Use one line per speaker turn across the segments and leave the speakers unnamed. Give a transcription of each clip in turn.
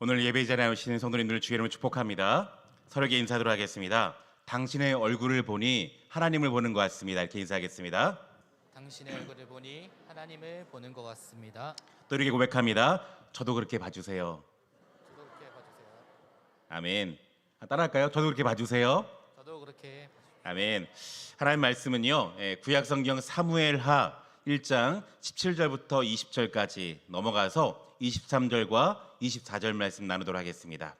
오늘 예배 자리에 오신 성도님들 주의 이름으로 축복합니다. 서로에게 인사드리도록 하겠습니다. 당신의 얼굴을 보니 하나님을 보는 것 같습니다. 이렇게 인사하겠습니다.
당신의 얼굴을 보니 하나님을 보는 것 같습니다.
또 이렇게 고백합니다. 저도 그렇게 봐주세요.
저도 그렇게 봐주세요.
아멘. 따라할까요? 저도 그렇게 봐주세요.
저도 그렇게
아멘. 하나님 말씀은요, 구약성경 사무엘하 1장 17절부터 20절까지 넘어가서 23절과 24절 말씀 나누도록 하겠습니다.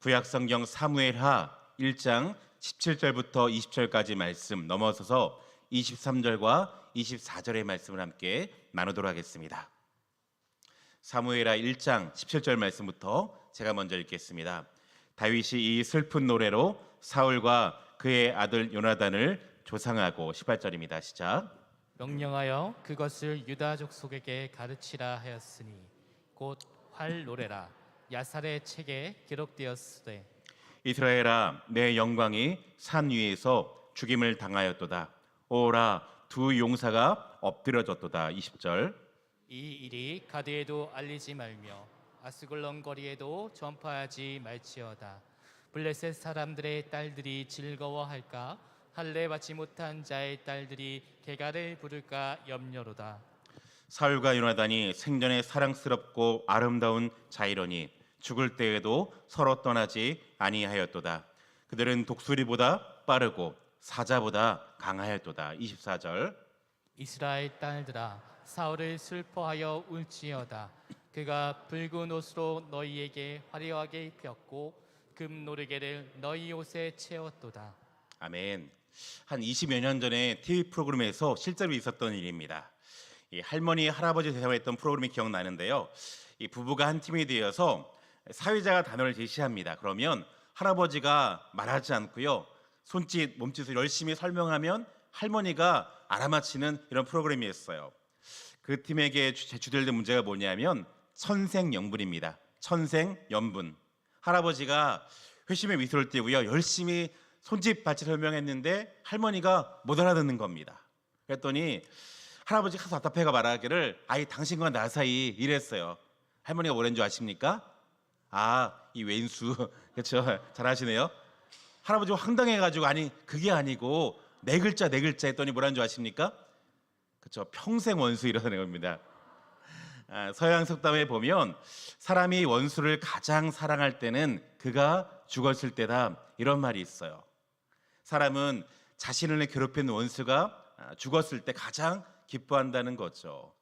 구약성경 사무엘하 1장 17절부터 20절까지 말씀 넘어서서 23절과 24절의 말씀을 함께 나누도록 하겠습니다. 사무엘하 1장 17절 말씀부터 제가 먼저 읽겠습니다. 다윗이 이 슬픈 노래로 사울과 그의 아들 요나단을 조상하고 18절입니다. 시작.
명령하여 그것을 유다 족속에게 가르치라 하였으니 곧 활 노래라. 야살의 책에 기록되었으되
이스라엘아, 내 영광이 산 위에서 죽임을 당하였도다. 오라, 두 용사가 엎드려졌도다. 20절.
이 일이 가드에도 알리지 말며 아스글론 거리에도 전파하지 말지어다. 블레셋 사람들의 딸들이 즐거워할까? 할례 받지 못한 자의 딸들이 개가를 부를까 염려로다.
사울과 요나단이 생전에 사랑스럽고 아름다운 자이러니 죽을 때에도 서로 떠나지 아니하였도다. 그들은 독수리보다 빠르고 사자보다 강하였도다. 24절.
이스라엘 딸들아, 사울을 슬퍼하여 울지어다. 그가 붉은 옷으로 너희에게 화려하게 입혔고 금 노르개를 너희 옷에 채웠도다.
아멘. 한 20여 년 전에 TV 프로그램에서 실제로 있었던 일입니다. 이 할머니, 할아버지 대상했던 프로그램이 기억나는데요. 이 부부가 한 팀이 되어서 사회자가 단어를 제시합니다. 그러면 할아버지가 말하지 않고요. 손짓, 몸짓을 열심히 설명하면 할머니가 알아맞히는 이런 프로그램이었어요. 그 팀에게 제출된 문제가 뭐냐면 천생연분입니다. 천생연분. 할아버지가 회심의 미소를 띠고요. 열심히 손짓 발짓 설명했는데 할머니가 못 알아듣는 겁니다. 그랬더니 할아버지가 가서 답답해가 말하기를 아이 당신과 나 사이 이랬어요. 할머니가 뭐랬는 줄 아십니까? 아, 이 왼수. 그렇죠? 잘하시네요. 할아버지가 황당해가지고 아니 그게 아니고 네 글자 했더니 뭐라는 줄 아십니까? 그렇죠? 평생 원수 이러는 겁니다. 서양 속담에 보면 사람이 원수를 가장 사랑할 때는 그가 죽었을 때다 이런 말이 있어요. 사람은 자신을 괴롭힌 원수가 죽었을 때 가장 기뻐한다는 거죠.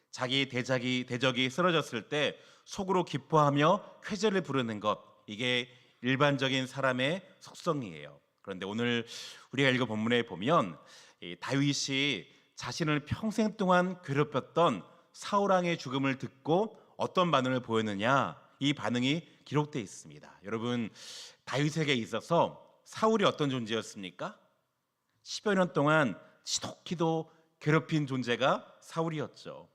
자기 대적이 쓰러졌을 때 속으로 기뻐하며 쾌재를 부르는 것, 이게 일반적인 사람의 속성이에요. 그런데 오늘 우리가 읽은 본문에 보면 다윗이 자신을 평생 동안 괴롭혔던 사울왕의 죽음을 듣고 어떤 반응을 보였느냐, 이 반응이 기록되어 있습니다. 여러분, 다윗에게 있어서 사울이 어떤 존재였습니까? 10여 년 동안 지독히도 괴롭힌 존재가 사울이었죠.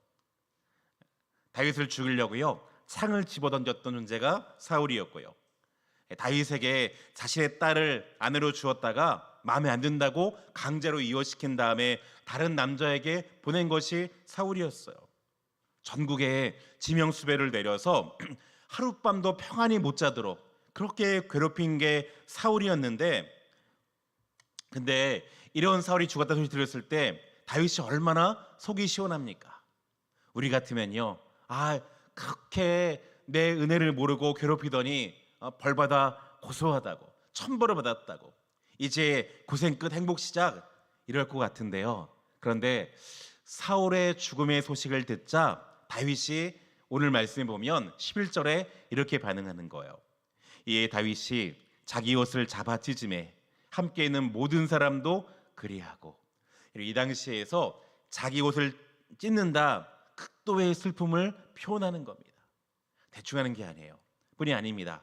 다윗을 죽이려고요, 창을 집어던졌던 존재가 사울이었고요. 다윗에게 자신의 딸을 아내로 주었다가 마음에 안 든다고 강제로 이혼시킨 다음에 다른 남자에게 보낸 것이 사울이었어요. 전국에 지명수배를 내려서 하룻밤도 평안히 못 자도록 그렇게 괴롭힌 게 사울이었는데, 근데 이런 사울이 죽었다는 소리 들었을 때 다윗이 얼마나 속이 시원합니까? 우리 같으면요, 그렇게 내 은혜를 모르고 괴롭히더니 벌받아 고소하다고, 천벌을 받았다고, 이제 고생 끝 행복 시작 이럴 것 같은데요. 그런데 사울의 죽음의 소식을 듣자 다윗이 오늘 말씀에 보면 11절에 이렇게 반응하는 거예요. 이에 다윗이 자기 옷을 잡아 찢음에 함께 있는 모든 사람도 그리하고, 이 당시에서 자기 옷을 찢는다, 극도의 슬픔을 표현하는 겁니다. 대충 하는 게 아니에요. 뿐이 아닙니다.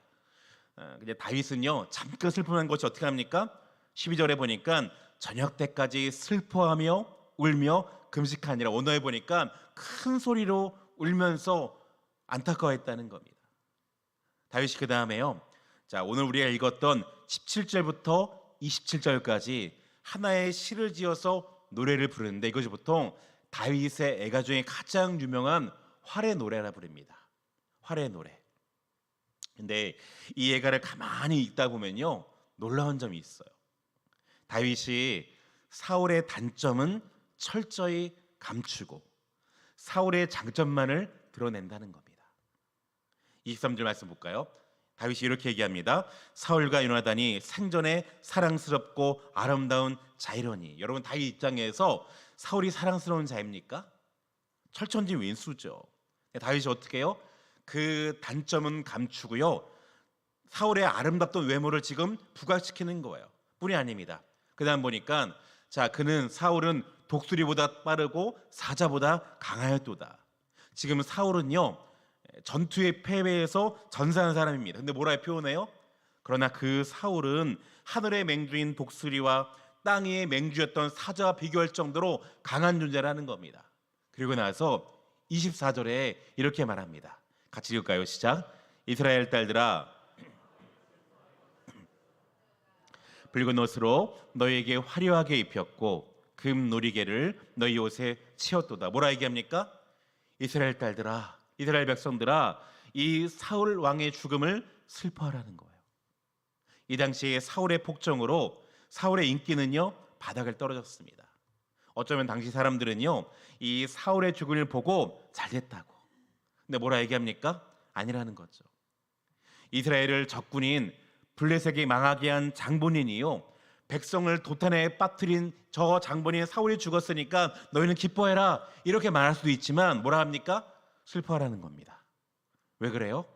근데 다윗은요, 잠깐 슬픔한 것이 어떻게 합니까? 12절에 보니까 저녁 때까지 슬퍼하며 울며 금식하니라. 언어에 보니까 큰 소리로 울면서 안타까워했다는 겁니다. 다윗이 그 다음에요, 자, 오늘 우리가 읽었던 17절부터 27절까지 하나의 시를 지어서 노래를 부르는데, 이것이 보통 다윗의 애가 중에 가장 유명한 활의 노래라 부릅니다. 활의 노래. 근데 이 예가를 가만히 읽다 보면요, 놀라운 점이 있어요. 다윗이 사울의 단점은 철저히 감추고 사울의 장점만을 드러낸다는 겁니다. 23절 말씀 볼까요? 다윗이 이렇게 얘기합니다. 사울과 요나단이 생전에 사랑스럽고 아름다운 자이러니. 여러분, 다윗 입장에서 사울이 사랑스러운 자입니까? 철천지 윈수죠. 다윗이 어떻게 해요? 그 단점은 감추고요, 사울의 아름답던 외모를 지금 부각시키는 거예요. 뿐이 아닙니다. 그 다음 보니까 그는 사울은 독수리보다 빠르고 사자보다 강하였도다. 지금 사울은요, 전투의 패배에서 전사한 사람입니다. 근데 뭐라 표현해요? 그러나 그 사울은 하늘의 맹주인 독수리와 땅 위의 맹주였던 사자와 비교할 정도로 강한 존재라는 겁니다. 그리고 나서 24절에 이렇게 말합니다. 같이 읽을까요? 시작. 이스라엘 딸들아, 붉은 옷으로 너희에게 화려하게 입혔고 금 놀이개를 너희 옷에 치었도다. 뭐라 얘기합니까? 이스라엘 딸들아, 이스라엘 백성들아, 이 사울 왕의 죽음을 슬퍼하라는 거예요. 이 당시에 사울의 폭정으로 사울의 인기는요, 바닥을 떨어졌습니다. 어쩌면 당시 사람들은요, 이 사울의 죽음을 보고 잘됐다고. 근데 뭐라 얘기합니까? 아니라는 거죠. 이스라엘을 적군인 블레셋이 망하게 한 장본인이요, 백성을 도탄에 빠뜨린 저 장본인 사울이 죽었으니까 너희는 기뻐해라, 이렇게 말할 수도 있지만 뭐라 합니까? 슬퍼하라는 겁니다. 왜 그래요?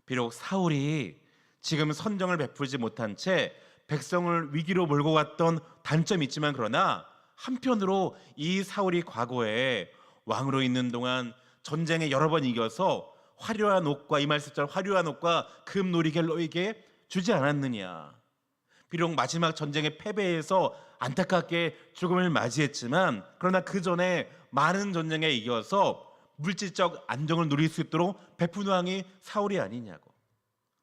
비록 사울이 지금 선정을 베풀지 못한 채 백성을 위기로 몰고 갔던 단점이 있지만, 그러나 한편으로 이 사울이 과거에 왕으로 있는 동안 전쟁에 여러 번 이겨서 화려한 옷과, 이 말씀처럼 화려한 옷과 금 놀이개를 너에게 주지 않았느냐. 비록 마지막 전쟁의 패배에서 안타깝게 죽음을 맞이했지만, 그러나 그 전에 많은 전쟁에 이겨서 물질적 안정을 누릴 수 있도록 베푼 왕이 사울이 아니냐고.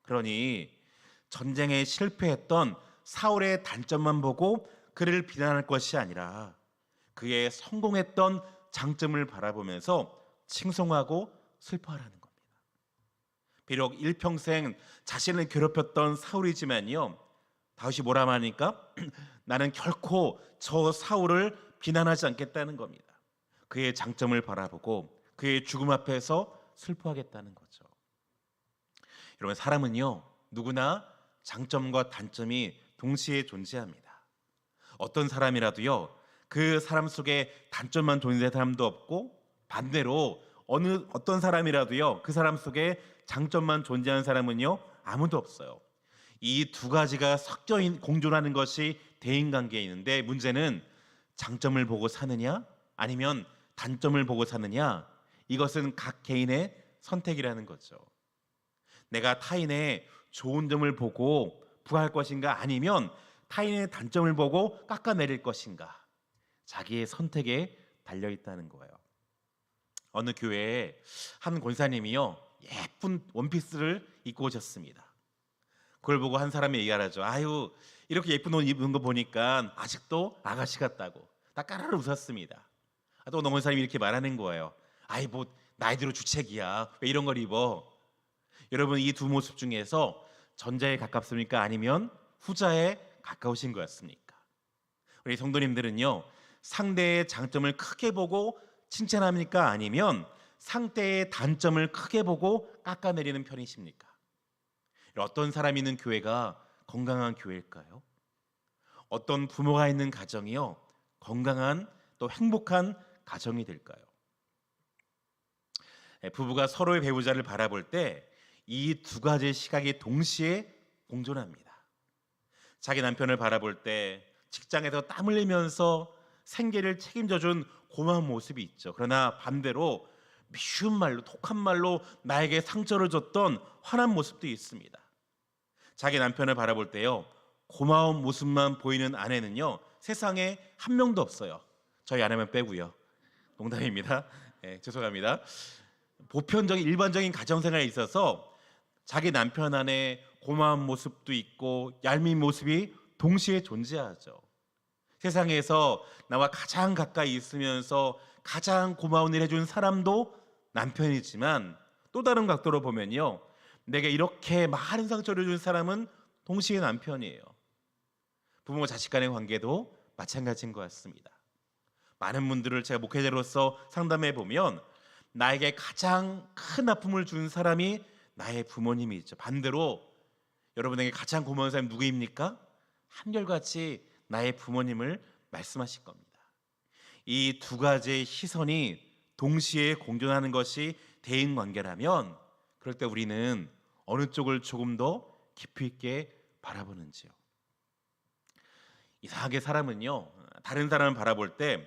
그러니 전쟁에 실패했던 사울의 단점만 보고 그를 비난할 것이 아니라 그의 성공했던 장점을 바라보면서 칭송하고 슬퍼하라는 겁니다. 비록 일평생 자신을 괴롭혔던 사울이지만요, 다윗이 뭐라 말하니까 나는 결코 저 사울을 비난하지 않겠다는 겁니다. 그의 장점을 바라보고 그의 죽음 앞에서 슬퍼하겠다는 거죠. 여러분, 사람은요, 누구나 장점과 단점이 동시에 존재합니다. 어떤 사람이라도요, 그 사람 속에 단점만 존재하는 사람도 없고, 반대로 어떤 사람이라도요, 그 사람 속에 장점만 존재하는 사람은요, 아무도 없어요. 이 두 가지가 섞여 공존하는 것이 대인관계에 있는데, 문제는 장점을 보고 사느냐 아니면 단점을 보고 사느냐, 이것은 각 개인의 선택이라는 거죠. 내가 타인의 좋은 점을 보고 부할 것인가, 아니면 타인의 단점을 보고 깎아내릴 것인가, 자기의 선택에 달려 있다는 거예요. 어느 교회에 한 권사님이요, 예쁜 원피스를 입고 오셨습니다. 그걸 보고 한 사람이 얘기하죠. 아유, 이렇게 예쁜 옷 입은 거 보니까 아직도 아가씨 같다고. 다 까르르 웃었습니다. 또 어느 사람이 이렇게 말하는 거예요. 아이, 뭐 나이대로 주책이야, 왜 이런 걸 입어? 여러분, 이 두 모습 중에서 전자에 가깝습니까? 아니면 후자에 가까우신 것 같습니까? 우리 성도님들은요, 상대의 장점을 크게 보고 칭찬합니까? 아니면 상대의 단점을 크게 보고 깎아내리는 편이십니까? 어떤 사람이 있는 교회가 건강한 교회일까요? 어떤 부모가 있는 가정이요, 건강한 또 행복한 가정이 될까요? 부부가 서로의 배우자를 바라볼 때 이 두 가지 시각이 동시에 공존합니다. 자기 남편을 바라볼 때 직장에서 땀 흘리면서 생계를 책임져준 고마운 모습이 있죠. 그러나 반대로 미운 말로, 독한 말로 나에게 상처를 줬던 화난 모습도 있습니다. 자기 남편을 바라볼 때요, 고마운 모습만 보이는 아내는요, 세상에 한 명도 없어요. 저희 아내만 빼고요. 농담입니다. 죄송합니다. 보편적인 일반적인 가정생활에 있어서 자기 남편 안에 고마운 모습도 있고 얄미운 모습이 동시에 존재하죠. 세상에서 나와 가장 가까이 있으면서 가장 고마운 일 해준 사람도 남편이지만, 또 다른 각도로 보면요, 내게 이렇게 많은 상처를 준 사람은 동시에 남편이에요. 부모 자식 간의 관계도 마찬가지인 것 같습니다. 많은 분들을 제가 목회자로서 상담해 보면 나에게 가장 큰 아픔을 준 사람이 나의 부모님이죠. 반대로 여러분에게 가장 고마운 사람이 누구입니까? 한결같이 나의 부모님을 말씀하실 겁니다. 이 두 가지의 시선이 동시에 공존하는 것이 대인관계라면 그럴 때 우리는 어느 쪽을 조금 더 깊이 있게 바라보는지요. 이상하게 사람은요, 다른 사람을 바라볼 때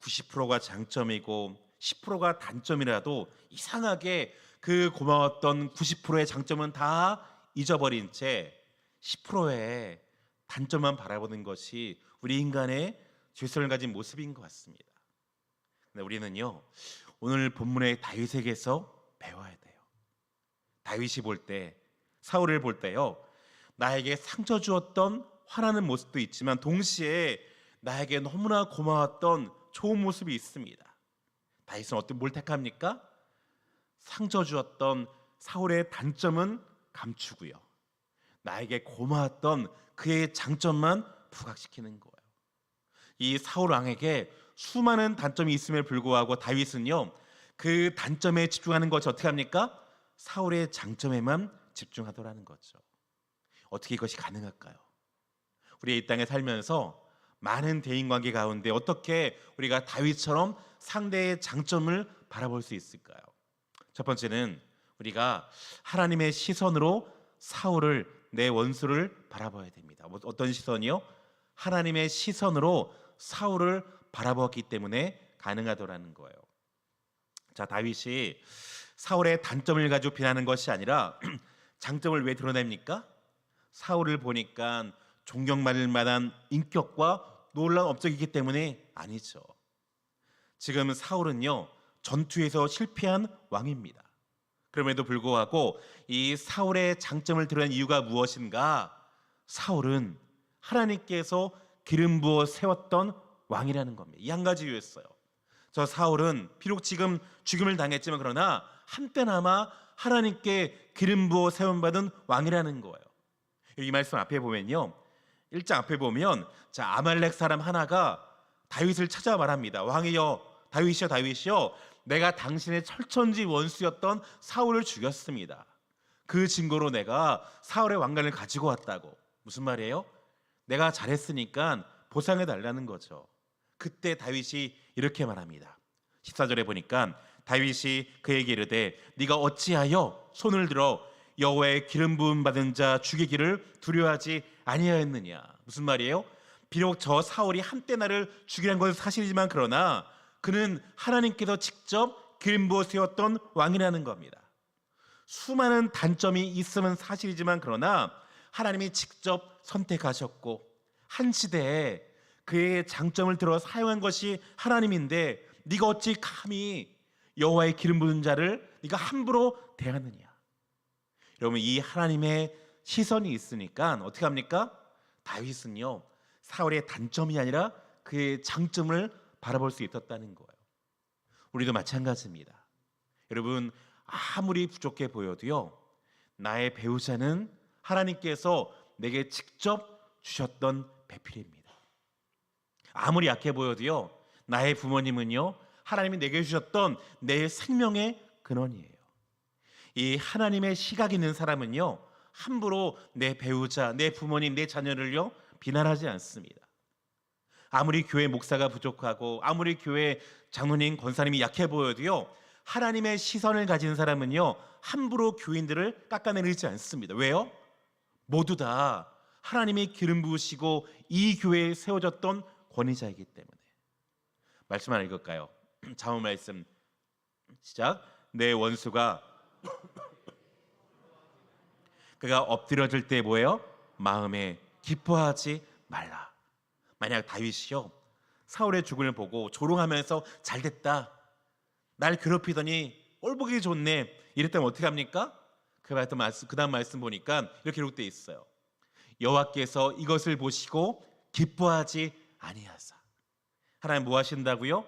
90%가 장점이고 10%가 단점이라도 이상하게 그 고마웠던 90%의 장점은 다 잊어버린 채 10%의 단점만 바라보는 것이 우리 인간의 질서를 가진 모습인 것 같습니다. 근데 우리는요, 오늘 본문의 다윗에게서 배워야 돼요. 다윗이 볼 때, 사울을 볼 때요, 나에게 상처 주었던 화나는 모습도 있지만 동시에 나에게 너무나 고마웠던 좋은 모습이 있습니다. 다윗은 뭘 택합니까? 상처 주었던 사울의 단점은 감추고요, 나에게 고마웠던 그의 장점만 부각시키는 거예요. 이 사울 왕에게 수많은 단점이 있음에 불구하고 다윗은요, 그 단점에 집중하는 것이 어떻게 합니까? 사울의 장점에만 집중하더라는 거죠. 어떻게 이것이 가능할까요? 우리 이 땅에 살면서 많은 대인관계 가운데 어떻게 우리가 다윗처럼 상대의 장점을 바라볼 수 있을까요? 첫 번째는 우리가 하나님의 시선으로 사울을, 내 원수를 바라봐야 됩니다. 어떤 시선이요? 하나님의 시선으로 사울을 바라보았기 때문에 가능하더라는 거예요. 자, 다윗이 사울의 단점을 가지고 비난하는 것이 아니라 장점을 왜 드러냅니까? 사울을 보니까 존경받을 만한 인격과 놀라운 업적이기 때문에 아니죠. 지금 사울은요, 전투에서 실패한 왕입니다. 그럼에도 불구하고 이 사울의 장점을 드러낸 이유가 무엇인가? 사울은 하나님께서 기름 부어 세웠던 왕이라는 겁니다. 이 한 가지 이유였어요. 저 사울은 비록 지금 죽임을 당했지만 그러나 한때나마 하나님께 기름 부어 세움받은 왕이라는 거예요. 이 말씀 앞에 보면요, 1장 앞에 보면, 자, 아말렉 사람 하나가 다윗을 찾아 말합니다. 왕이여, 다윗이여, 다윗이여, 내가 당신의 철천지 원수였던 사울을 죽였습니다. 그 증거로 내가 사울의 왕관을 가지고 왔다고. 무슨 말이에요? 내가 잘했으니까 보상해 달라는 거죠. 그때 다윗이 이렇게 말합니다. 14절에 보니까 다윗이 그에게 이르되 네가 어찌하여 손을 들어 여호와의 기름 부음 받은 자 죽이기를 두려워하지 아니하였느냐. 무슨 말이에요? 비록 저 사울이 한때 나를 죽이란 것은 사실이지만 그러나 그는 하나님께서 직접 기름 부어 세웠던 왕이라는 겁니다. 수많은 단점이 있으면 사실이지만 그러나 하나님이 직접 선택하셨고 한 시대에 그의 장점을 들어 사용한 것이 하나님인데 네가 어찌 감히 여호와의 기름 부은 자를 네가 함부로 대하느냐. 여러분, 이 하나님의 시선이 있으니까 어떻게 합니까? 다윗은요, 사울의 단점이 아니라 그의 장점을 바라볼 수 있었다는 거예요. 우리도 마찬가지입니다. 여러분, 아무리 부족해 보여도요, 나의 배우자는 하나님께서 내게 직접 주셨던 배필입니다. 아무리 약해 보여도요, 나의 부모님은요, 하나님이 내게 주셨던 내 생명의 근원이에요. 이 하나님의 시각이 있는 사람은요, 함부로 내 배우자, 내 부모님, 내 자녀를요 비난하지 않습니다. 아무리 교회 목사가 부족하고 아무리 교회 장로님, 권사님이 약해 보여도요, 하나님의 시선을 가진 사람은요 함부로 교인들을 깎아내리지 않습니다. 왜요? 모두 다 하나님이 기름 부으시고 이 교회에 세워졌던 권위자이기 때문에. 말씀 하나 읽을까요? 잠언 말씀 시작. 내 원수가 그가 엎드려질 때 뭐예요? 마음에 기뻐하지 말라. 만약 다윗이요, 사울의 죽음을 보고 조롱하면서 잘됐다, 날 괴롭히더니 꼴보기 좋네, 이랬다면 어떻게 합니까? 그 다음 말씀 보니까 이렇게 기록되어 있어요. 여호와께서 이것을 보시고 기뻐하지 아니하사. 하나님 뭐 하신다고요?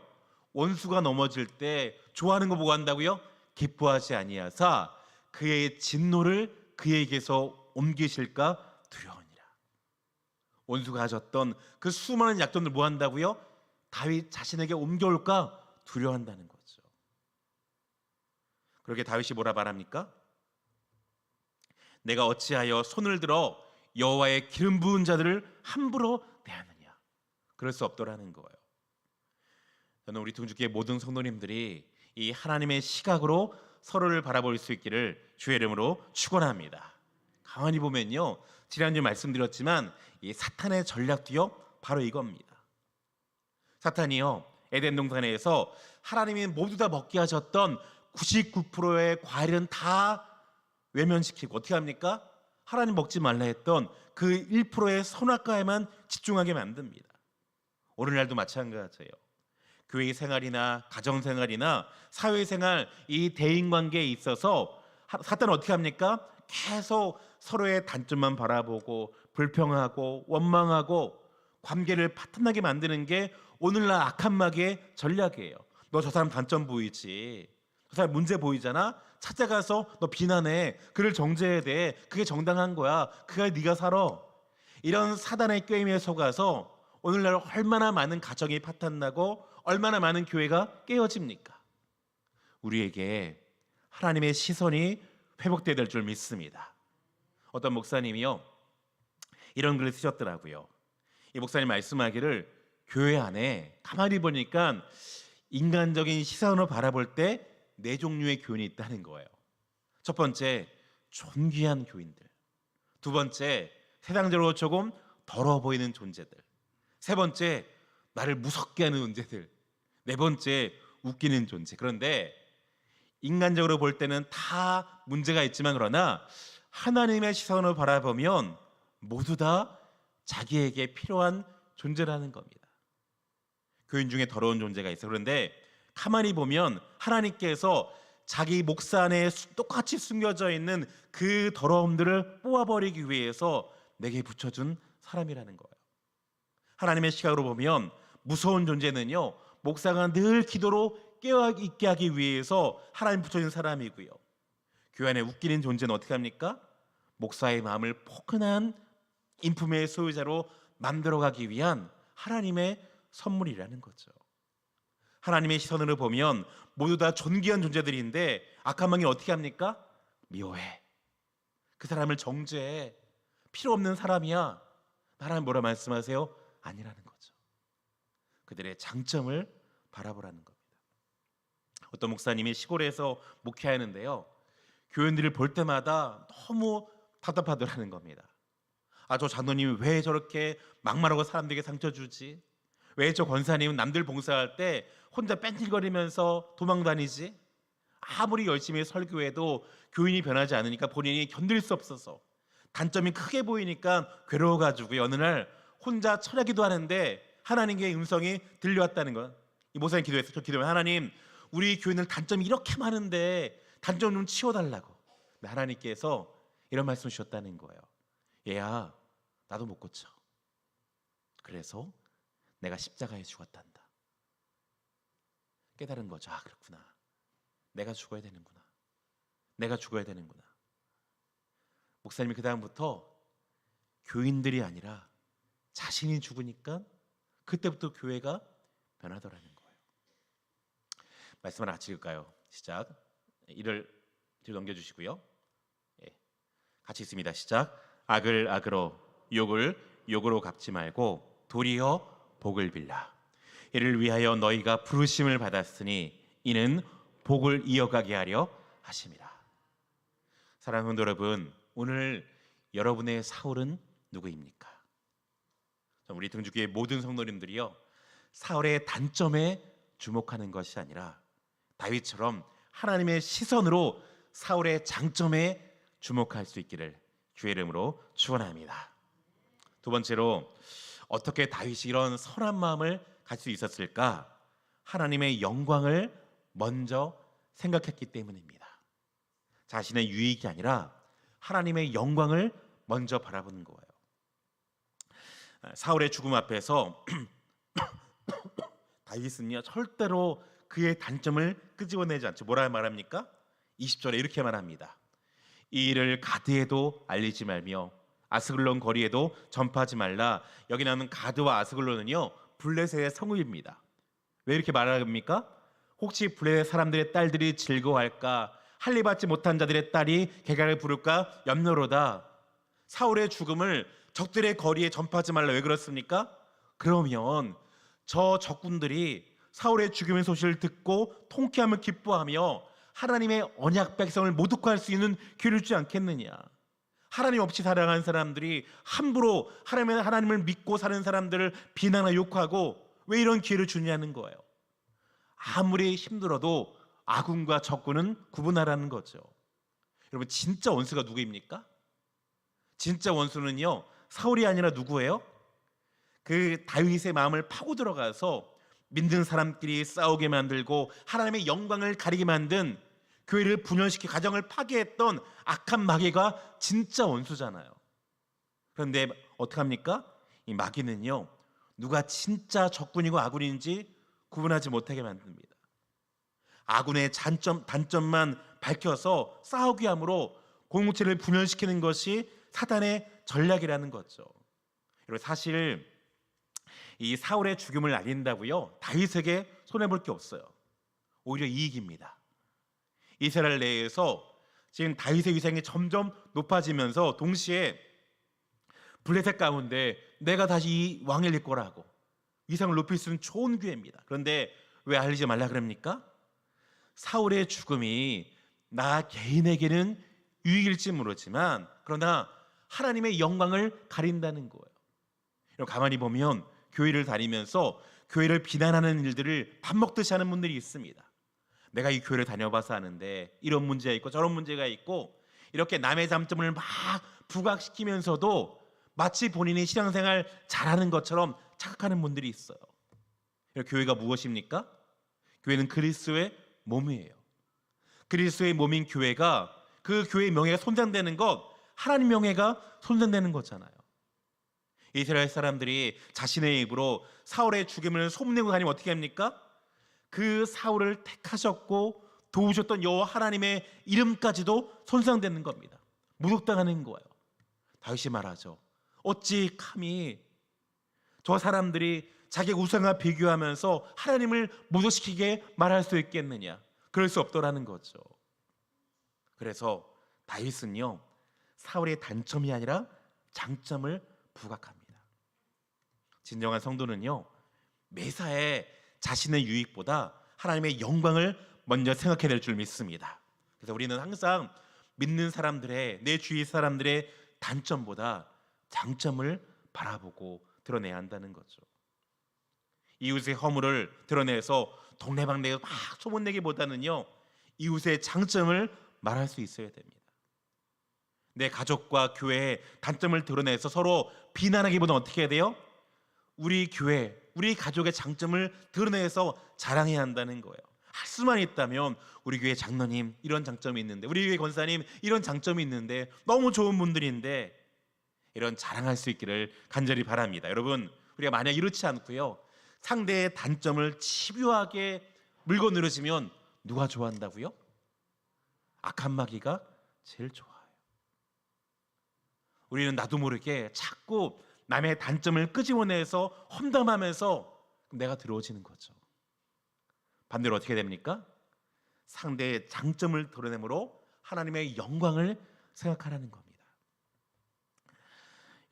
원수가 넘어질 때 좋아하는 거 보고 한다고요? 기뻐하지 아니하사 그의 진노를 그에게서 옮기실까 두려우니라. 원수가 가졌던 그 수많은 약점들 뭐 한다고요? 다윗 자신에게 옮겨올까 두려워한다는 거죠. 그렇게 다윗이 뭐라 말합니까? 내가 어찌하여 손을 들어 여호와의 기름 부은 자들을 함부로 대하느냐. 그럴 수 없더라는 거예요. 저는 우리 등주교의 모든 성도님들이 이 하나님의 시각으로 서로를 바라볼 수 있기를 주의 이름으로 축원합니다. 가만히 보면요, 지난주 말씀드렸지만 이 사탄의 전략도요 바로 이겁니다. 사탄이요 에덴 동산에서 하나님이 모두 다 먹게 하셨던 99%의 과일은 다 외면시키고 어떻게 합니까? 하나님 먹지 말라 했던 그 1%의 선악과에만 집중하게 만듭니다. 오늘날도 마찬가지예요. 교회 생활이나 가정 생활이나 사회 생활, 이 대인 관계에 있어서 사탄은 어떻게 합니까? 계속 서로의 단점만 바라보고 불평하고 원망하고 관계를 파탄나게 만드는 게 오늘날 악한 마귀의 전략이에요. 너 저 사람 단점 보이지? 저 사람 문제 보이잖아? 찾아가서 너 비난해. 그를 정죄해야 돼. 그게 정당한 거야. 그가 네가 살아. 이런 사단의 게임에 속아서 오늘날 얼마나 많은 가정이 파탄나고 얼마나 많은 교회가 깨어집니까? 우리에게 하나님의 시선이 회복돼야 될 줄 믿습니다. 어떤 목사님이요 이런 글을 쓰셨더라고요. 이 목사님 말씀하기를 교회 안에 가만히 보니까 인간적인 시선으로 바라볼 때 네 종류의 교인이 있다는 거예요. 첫 번째, 존귀한 교인들. 두 번째, 세상적으로 조금 더러워 보이는 존재들. 세 번째, 나를 무섭게 하는 존재들. 네 번째, 웃기는 존재. 그런데 인간적으로 볼 때는 다 문제가 있지만 그러나 하나님의 시선으로 바라보면 모두 다 자기에게 필요한 존재라는 겁니다. 교인 중에 더러운 존재가 있어. 그런데 가만히 보면 하나님께서 자기 목사 안에 똑같이 숨겨져 있는 그 더러움들을 뽑아버리기 위해서 내게 붙여준 사람이라는 거예요. 하나님의 시각으로 보면 무서운 존재는요 목사가 늘 기도로 깨어있게 하기 위해서 하나님 붙여준 사람이고요. 교회 안에 웃기는 존재는 어떻게 합니까? 목사의 마음을 포근한 인품의 소유자로 만들어가기 위한 하나님의 선물이라는 거죠. 하나님의 시선으로 보면 모두 다 존귀한 존재들인데 악한 마귀는 어떻게 합니까? 미워해. 그 사람을 정죄해. 필요 없는 사람이야. 하나님 뭐라 말씀하세요? 아니라는 거죠. 그들의 장점을 바라보라는 겁니다. 어떤 목사님이 시골에서 목회하는데요 교인들을 볼 때마다 너무 답답하더라는 겁니다. 저 장로님이 왜 저렇게 막말하고 사람들에게 상처 주지? 왜 저 권사님은 남들 봉사할 때 혼자 뺀질거리면서 도망다니지? 아무리 열심히 설교해도 교인이 변하지 않으니까 본인이 견딜 수 없어서 단점이 크게 보이니까 괴로워가지고 어느 날 혼자 철야기도 하는데 하나님의 음성이 들려왔다는 거야. 이 목사님 기도했어요. 저 기도하면 하나님 우리 교인들 단점이 이렇게 많은데 단점 좀 치워달라고. 하나님께서 이런 말씀 주셨다는 거예요. 얘야 나도 못 고쳐. 그래서 내가 십자가에 죽었단다. 깨달은 거죠. 그렇구나. 내가 죽어야 되는구나. 내가 죽어야 되는구나. 목사님이 그 다음부터 교인들이 아니라 자신이 죽으니까 그때부터 교회가 변하더라는 거예요. 말씀을 같이 읽을까요? 시작. 이를 뒤로 넘겨주시고요. 같이 있습니다. 시작. 악을 악으로 욕을 욕으로 갚지 말고 도리어 복을 빌라. 이를 위하여 너희가 부르심을 받았으니 이는 복을 이어가게 하려 하심이라. 사랑하는 성도 여러분, 오늘 여러분의 사울은 누구입니까? 우리 등주교의 모든 성도님들이요 사울의 단점에 주목하는 것이 아니라 다윗처럼 하나님의 시선으로 사울의 장점에 주목할 수 있기를 주의 이름으로 축원합니다. 두 번째로 어떻게 다윗이 이런 선한 마음을 가질 수 있었을까? 하나님의 영광을 먼저 생각했기 때문입니다. 자신의 유익이 아니라 하나님의 영광을 먼저 바라보는 거예요. 사울의 죽음 앞에서 다윗은요 절대로 그의 단점을 끄집어내지 않죠. 뭐라 말합니까? 20절에 이렇게 말합니다. 이 일을 가드에도 알리지 말며 아스글론 거리에도 전파하지 말라. 여기 나오는 가드와 아스글론은요, 블레셋의 성읍입니다. 왜 이렇게 말합니까? 혹시 블레셋 사람들의 딸들이 즐거워할까? 할례 받지 못한 자들의 딸이 개가를 부를까 염려로다. 사울의 죽음을 적들의 거리에 전파하지 말라. 왜 그렇습니까? 그러면 저 적군들이 사울의 죽음의 소식을 듣고 통쾌함을 기뻐하며 하나님의 언약 백성을 모독할 수 있는 기회를 주지 않겠느냐. 하나님 없이 살아가는 사람들이 함부로 하나님을 믿고 사는 사람들을 비난하고 욕하고 왜 이런 기회를 주냐는 거예요. 아무리 힘들어도 아군과 적군은 구분하라는 거죠. 여러분, 진짜 원수가 누구입니까? 진짜 원수는요, 사울이 아니라 누구예요? 그 다윗의 마음을 파고 들어가서 믿는 사람끼리 싸우게 만들고 하나님의 영광을 가리게 만든, 교회를 분열시키 가정을 파괴했던 악한 마귀가 진짜 원수잖아요. 그런데 어떡합니까? 이 마귀는요, 누가 진짜 적군이고 아군인지 구분하지 못하게 만듭니다. 아군의 단점만 밝혀서 싸우게 함으로 공동체를 분열시키는 것이 사단의 전략이라는 거죠. 여러분, 사실 이 사울의 죽음을 알린다고요, 다윗에게 손해볼 게 없어요. 오히려 이익입니다. 이스라엘 내에서 지금 다윗의 위상이 점점 높아지면서 동시에 블레셋 가운데 내가 다시 이 왕을 이끌라고 위상을 높일 수 있는 좋은 기회입니다. 그런데 왜 알리지 말라 그럽니까? 사울의 죽음이 나 개인에게는 유익일지 모르지만 그러나 하나님의 영광을 가린다는 거예요. 여러분, 가만히 보면 교회를 다니면서 교회를 비난하는 일들을 밥 먹듯이 하는 분들이 있습니다. 내가 이 교회를 다녀봐서 아는데 이런 문제가 있고 저런 문제가 있고, 이렇게 남의 장점을 막 부각시키면서도 마치 본인이 신앙생활 잘하는 것처럼 착각하는 분들이 있어요. 교회가 무엇입니까? 교회는 그리스도의 몸이에요. 그리스도의 몸인 교회가, 그 교회의 명예가 손상되는 것, 하나님 명예가 손상되는 거잖아요. 이스라엘 사람들이 자신의 입으로 사울의 죽임을 소문내고 다니면 어떻게 합니까? 그 사울을 택하셨고 도우셨던 여호와 하나님의 이름까지도 손상되는 겁니다. 모독당하는 거예요. 다윗이 말하죠. 어찌 감히 저 사람들이 자기 우상과 비교하면서 하나님을 모독시키게 말할 수 있겠느냐. 그럴 수 없더라는 거죠. 그래서 다윗은요, 사울의 단점이 아니라 장점을 부각합니다. 진정한 성도는요, 매사에 자신의 유익보다 하나님의 영광을 먼저 생각해야 될 줄 믿습니다. 그래서 우리는 항상 믿는 사람들의, 내 주위 사람들의 단점보다 장점을 바라보고 드러내야 한다는 거죠. 이웃의 허물을 드러내서 동네방네에 막 소문내기보다는요, 이웃의 장점을 말할 수 있어야 됩니다. 내 가족과 교회의 단점을 드러내서 서로 비난하기보다 어떻게 해야 돼요? 우리 교회, 우리 가족의 장점을 드러내서 자랑해야 한다는 거예요. 할 수만 있다면 우리 교회 장로님 이런 장점이 있는데, 우리 교회 권사님 이런 장점이 있는데, 너무 좋은 분들인데, 이런 자랑할 수 있기를 간절히 바랍니다. 여러분, 우리가 만약 이렇지 않고요, 상대의 단점을 집요하게 물고 늘어지면 누가 좋아한다고요? 악한 마귀가 제일 좋아요. 우리는 나도 모르게 자꾸 남의 단점을 끄집어내서 험담하면서 내가 들어오지는 거죠. 반대로 어떻게 됩니까? 상대의 장점을 드러내므로 하나님의 영광을 생각하라는 겁니다.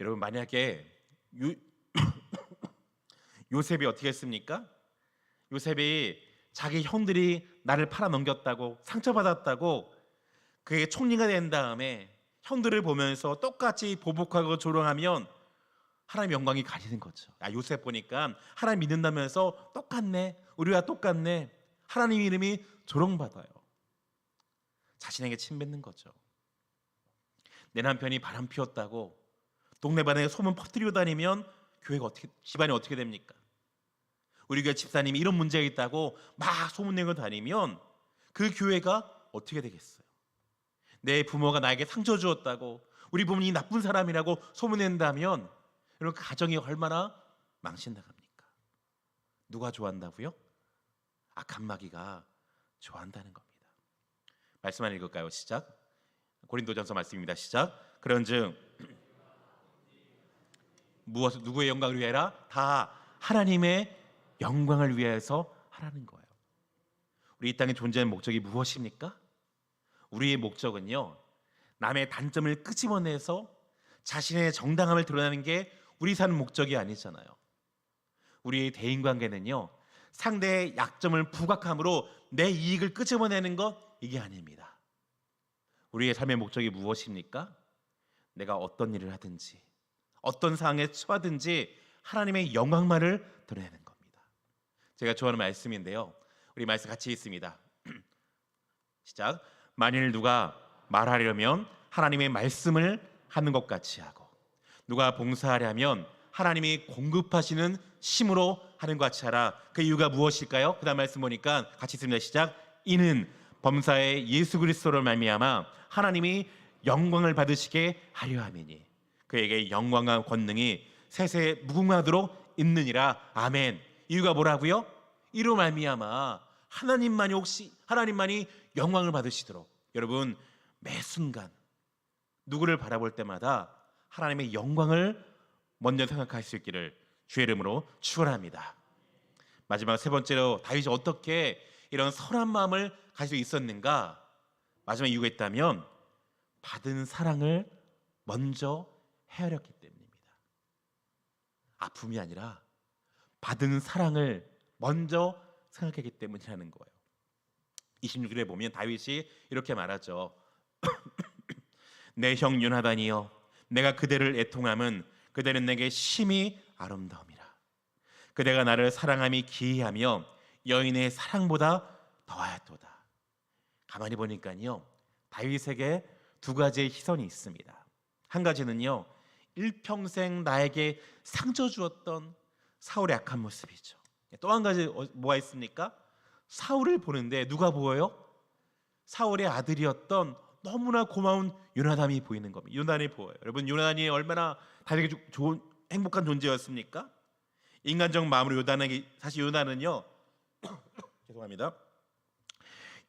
여러분, 만약에 요셉이 어떻게 했습니까? 요셉이 자기 형들이 나를 팔아넘겼다고, 상처받았다고 그게 총리가 된 다음에 형들을 보면서 똑같이 보복하고 조롱하면 하나님 영광이 가리는 거죠. 요셉 보니까 하나님 믿는다면서 똑같네, 우리와 똑같네, 하나님 이름이 조롱받아요. 자신에게 침뱉는 거죠. 내 남편이 바람 피웠다고 동네방네 소문 퍼뜨리고 다니면 교회가 집안이 어떻게 됩니까? 우리 교회 집사님이 이런 문제가 있다고 막 소문내고 다니면 그 교회가 어떻게 되겠어요? 내 부모가 나에게 상처 주었다고, 우리 부모님이 나쁜 사람이라고 소문낸다면 여러분, 그 가정이 얼마나 망신당합니까? 누가 좋아한다고요? 악한 마귀가 좋아한다는 겁니다. 말씀 안 읽을까요? 시작. 고린도전서 말씀입니다. 시작. 그런즉 무엇 누구의 영광을 위하라? 다 하나님의 영광을 위해서 하라는 거예요. 우리 이 땅에 존재하는 목적이 무엇입니까? 우리의 목적은요, 남의 단점을 끄집어내서 자신의 정당함을 드러내는 게 우리 사는 목적이 아니잖아요. 우리의 대인관계는요, 상대의 약점을 부각함으로 내 이익을 끄집어내는 것, 이게 아닙니다. 우리의 삶의 목적이 무엇입니까? 내가 어떤 일을 하든지 어떤 상황에 처하든지 하나님의 영광만을 드러내는 겁니다. 제가 좋아하는 말씀인데요, 우리 말씀 같이 읽습니다. 시작. 만일 누가 말하려면 하나님의 말씀을 하는 것 같이 하고, 누가 봉사하려면 하나님이 공급하시는 힘으로 하는 것 같이 하라. 그 이유가 무엇일까요? 그 다음 말씀 보니까 같이 읽습니다. 시작. 이는 범사의 예수 그리스도로 말미암아 하나님이 영광을 받으시게 하려 함이니 그에게 영광과 권능이 세세 무궁하도록 있느니라. 아멘. 이유가 뭐라고요? 이로 말미암아 하나님만이 영광을 받으시도록. 여러분, 매 순간 누구를 바라볼 때마다 하나님의 영광을 먼저 생각할 수 있기를 주의 이름으로 축원합니다. 마지막 세 번째로, 다윗이 어떻게 이런 선한 마음을 가지고 있었는가? 마지막 이유가 있다면 받은 사랑을 먼저 헤아렸기 때문입니다. 아픔이 아니라 받은 사랑을 먼저 생각했기 때문이라는 거예요. 26절에 보면 다윗이 이렇게 말하죠. 내 형 요나단이여, 내가 그대를 애통함은 그대는 내게 심히 아름다움이라. 그대가 나를 사랑함이 기이하며 여인의 사랑보다 더하였도다. 가만히 보니까요, 다윗에게 두 가지의 시선이 있습니다. 한 가지는요, 일평생 나에게 상처 주었던 사울의 악한 모습이죠. 또 한 가지 뭐가 있습니까? 사울을 보는데 누가 보여요? 사울의 아들이었던 너무나 고마운 요나단이 보이는 겁니다. 요나단이 보여요. 여러분, 요나단이 얼마나 다윗에게 좋은 행복한 존재였습니까? 인간적 마음으로 사실 요나단은요 죄송합니다.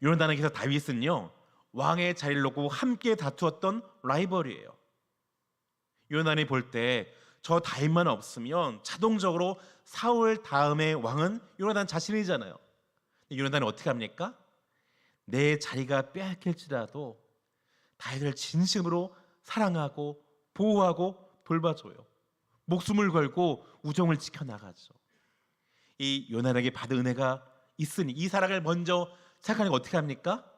요나단에게서 다윗은요 왕의 자리를 놓고 함께 다투었던 라이벌이에요. 요나단이 볼 때 저 다윗만 없으면 자동적으로 사울 다음의 왕은 요나단 자신이잖아요. 요나단은 어떻게 합니까? 내 자리가 빼앗길지라도 다윗을 진심으로 사랑하고 보호하고 돌봐줘요. 목숨을 걸고 우정을 지켜나가죠. 이 요나단에게 받은 은혜가 있으니 이 사랑을 먼저 생각하는 게 어떻게 합니까?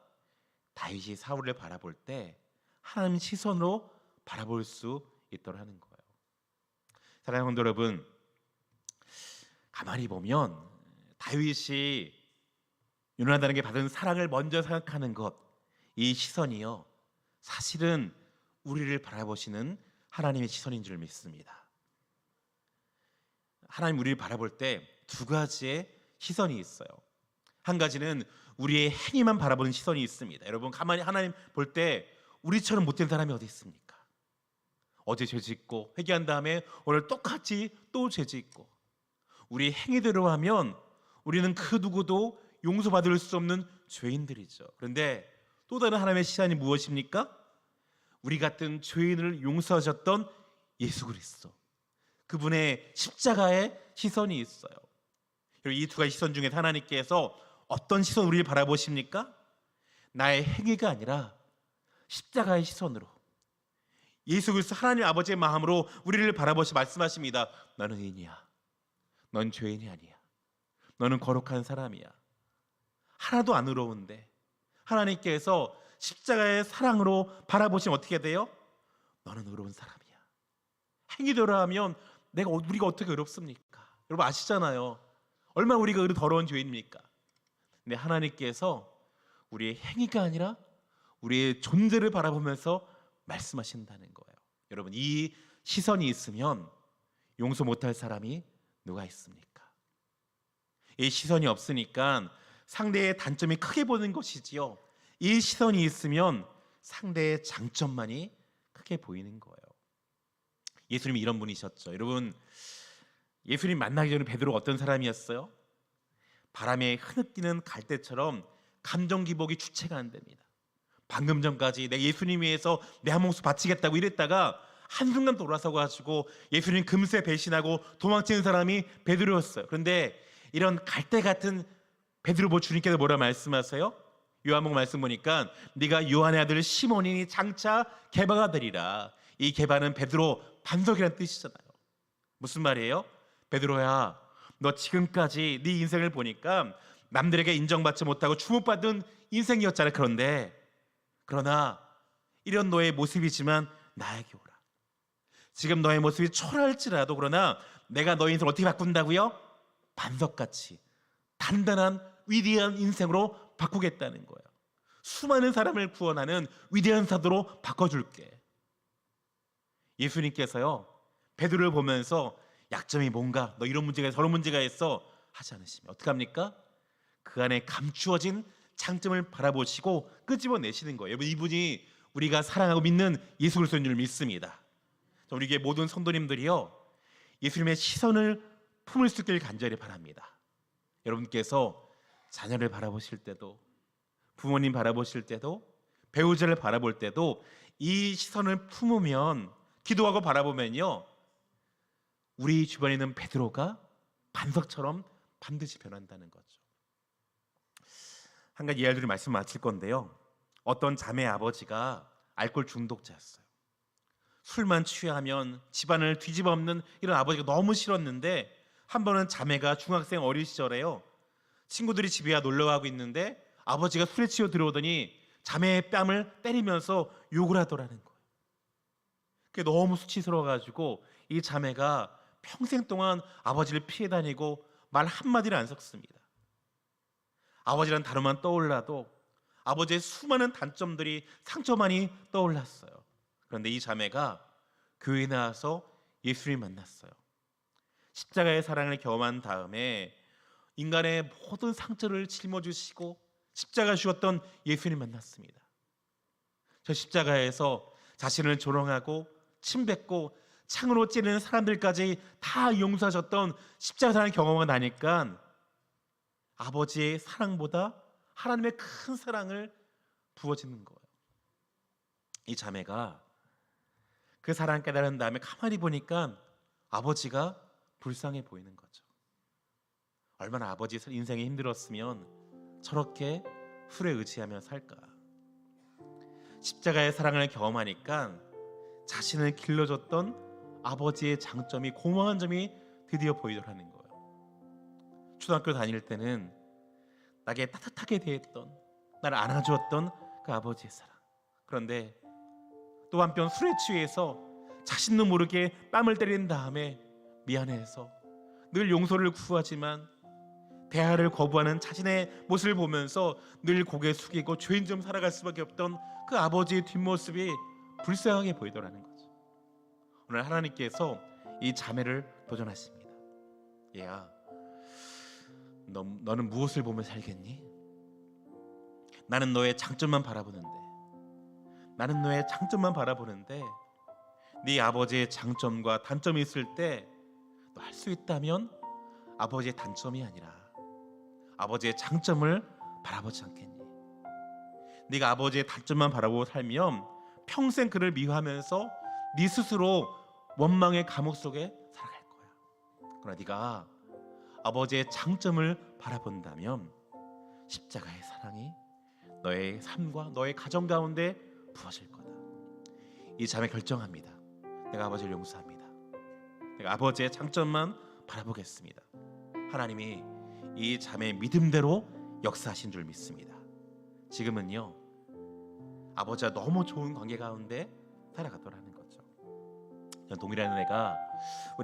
다윗이 사울을 바라볼 때 하나님 시선으로 바라볼 수 있도록 하는 거예요. 사랑하는 성도 여러분, 가만히 보면 다윗이 요나단에게 받은 사랑을 먼저 생각하는 것, 이 시선이요, 사실은 우리를 바라보시는 하나님의 시선인 줄 믿습니다. 하나님 우리를 바라볼 때 두 가지의 시선이 있어요. 한 가지는 우리의 행위만 바라보는 시선이 있습니다. 여러분, 가만히 하나님 볼 때 우리처럼 못된 사람이 어디 있습니까? 어제 죄 짓고 회개한 다음에 오늘 똑같이 또 죄 짓고, 우리 행위대로 하면 우리는 그 누구도 용서받을 수 없는 죄인들이죠. 그런데 또 다른 하나님의 시선이 무엇입니까? 우리 같은 죄인을 용서하셨던 예수 그리스도, 그분의 십자가의 시선이 있어요. 이 두 가지 시선 중에 하나님께서 어떤 시선 우리를 바라보십니까? 나의 행위가 아니라 십자가의 시선으로, 예수 그리스도 하나님 아버지의 마음으로 우리를 바라보시 말씀하십니다. 너는 의인이야. 넌 죄인이 아니야. 너는 거룩한 사람이야. 하나도 안 의로운데 하나님께서 십자가의 사랑으로 바라보시면 어떻게 돼요? 너는 의로운 사람이야. 행위대로 하면 우리가 어떻게 의롭습니까? 여러분 아시잖아요. 얼마나 우리가 더러운 죄인입니까? 근데 하나님께서 우리의 행위가 아니라 우리의 존재를 바라보면서 말씀하신다는 거예요. 여러분, 이 시선이 있으면 용서 못할 사람이 누가 있습니까? 이 시선이 없으니까 상대의 단점이 크게 보는 것이지요, 이 시선이 있으면 상대의 장점만이 크게 보이는 거예요. 예수님이 이런 분이셨죠. 여러분, 예수님 만나기 전에 베드로가 어떤 사람이었어요? 바람에 흐느끼는 갈대처럼 감정 기복이 주체가 안 됩니다. 방금 전까지 내 예수님 위해서 내 한 몫을 바치겠다고 이랬다가 한순간 돌아서 가지고 예수님 금세 배신하고 도망치는 사람이 베드로였어요. 그런데 이런 갈대 같은 베드로 보고 주님께서 뭐라 말씀하세요? 요한복음 말씀 보니까 네가 요한의 아들 시몬이니 장차 게바가 되리라. 이 게바는 베드로 반석이라는 뜻이잖아요. 무슨 말이에요? 베드로야, 너 지금까지 네 인생을 보니까 남들에게 인정받지 못하고 주목받은 인생이었잖아. 그러나 이런 너의 모습이지만 나에게 오라. 지금 너의 모습이 초라할지라도 그러나 내가 너의 인생을 어떻게 바꾼다고요? 반석같이 단단한 위대한 인생으로 바꾸겠다는 거예요. 수많은 사람을 구원하는 위대한 사도로 바꿔줄게. 예수님께서요 베드로를 보면서 약점이 뭔가, 너 이런 문제가 저런 문제가 있어 하지 않으시면 어떡합니까? 그 안에 감추어진 장점을 바라보시고 끄집어내시는 거예요. 이분이 우리가 사랑하고 믿는 예수 그리스도인 줄 믿습니다. 우리 교회 모든 성도님들이요 예수님의 시선을 품을 수 있기를 간절히 바랍니다. 여러분께서 자녀를 바라보실 때도, 부모님 바라보실 때도, 배우자를 바라볼 때도 이 시선을 품으면, 기도하고 바라보면요 우리 주변에 있는 베드로가 반석처럼 반드시 변한다는 거죠. 한 가지 예를 들어 말씀 마칠 건데요, 어떤 자매 아버지가 알코올 중독자였어요. 술만 취하면 집안을 뒤집어 엎는 이런 아버지가 너무 싫었는데, 한 번은 자매가 중학생 어린 시절에요 친구들이 집에 와 놀러 가고 있는데 아버지가 술에 취해 들어오더니 자매의 뺨을 때리면서 욕을 하더라는 거예요. 그게 너무 수치스러워가지고 이 자매가 평생 동안 아버지를 피해 다니고 말 한마디를 안 섞습니다. 아버지란 단어만 떠올라도 아버지의 수많은 단점들이, 상처만이 떠올랐어요. 그런데 이 자매가 교회에 나와서 예수를 만났어요. 십자가의 사랑을 경험한 다음에 인간의 모든 상처를 짊어지시고 십자가 주었던 예수님 만났습니다. 저 십자가에서 자신을 조롱하고 침뱉고 창으로 찌르는 사람들까지 다 용서하셨던 십자가 사랑 경험을 나니까 아버지의 사랑보다 하나님의 큰 사랑을 부어지는 거예요. 이 자매가 그 사랑 깨달은 다음에 가만히 보니까 아버지가 불쌍해 보이는 거죠. 얼마나 아버지 인생이 힘들었으면 저렇게 술에 의지하며 살까. 십자가의 사랑을 경험하니까 자신을 길러줬던 아버지의 장점이, 고마운 점이 드디어 보이더라는 거예요. 초등학교 다닐 때는 나에게 따뜻하게 대했던, 나를 안아주었던 그 아버지의 사랑. 그런데 또 한편 술에 취해서 자신도 모르게 뺨을 때린 다음에 미안해서 늘 용서를 구하지만 대화를 거부하는 자신의 모습을 보면서 늘 고개 숙이고 죄인처럼 살아갈 수밖에 없던 그 아버지의 뒷모습이 불쌍하게 보이더라는 거죠. 오늘 하나님께서 이 자매를 도전하십니다. 얘야, 너는 무엇을 보며 살겠니? 나는 너의 장점만 바라보는데, 네 아버지의 장점과 단점이 있을 때 너 할 수 있다면 아버지의 단점이 아니라 아버지의 장점을 바라보지 않겠니? 네가 아버지의 단점만 바라보고 살면 평생 그를 미워하면서 네 스스로 원망의 감옥 속에 살아갈 거야. 그러나 네가 아버지의 장점을 바라본다면 십자가의 사랑이 너의 삶과 너의 가정 가운데 부어질 거다. 이 자매 결정합니다. 내가 아버지를 용서합니다. 내가 아버지의 장점만 바라보겠습니다. 하나님이 이 자매의 믿음대로 역사하신 줄 믿습니다. 지금은요 아버지와 너무 좋은 관계 가운데 살아가더라는 거죠. 동일한 은혜가